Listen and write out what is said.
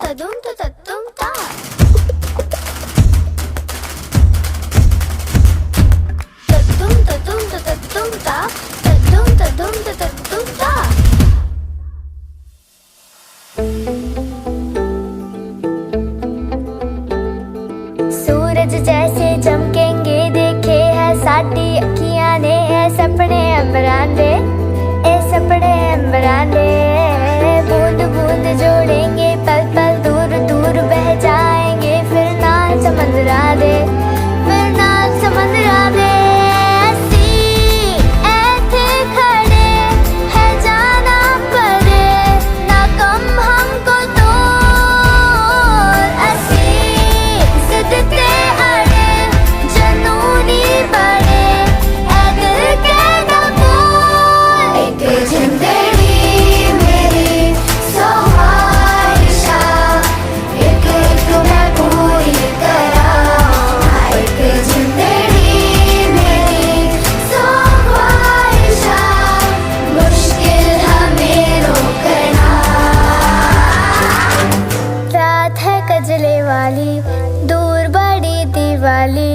तदुम त तत्तुम ता तत्तुम तदुम त तत्तुम ता तद्दुम तदुम त तत्तुम ता। सूरज जैसे चमकेंगे देखे है साडी अखियां ने है सपने अंबरां दे ए सपने अंबरां दे। बूंद बूंद जोड़ेंगे पल पल दूर दूर बह जाएंगे फिर नाल समंदरा दे फिर नाल समंदरा दे। असी ऐथे खड़े है जाना पड़े ना कम हमको तोड़। असी जिद ते अड़े जनूनी बड़े ऐ दिल के ना बोल। एक जिंदड़ी मेरी सौ ख्वाहिशा एक एक मैं पूरी करां। एक जिंदड़ी मेरी सौ ख्वाहिशा मुश्किल हमें रोकना। रात है कजले वाली दूर बड़ी दिवाली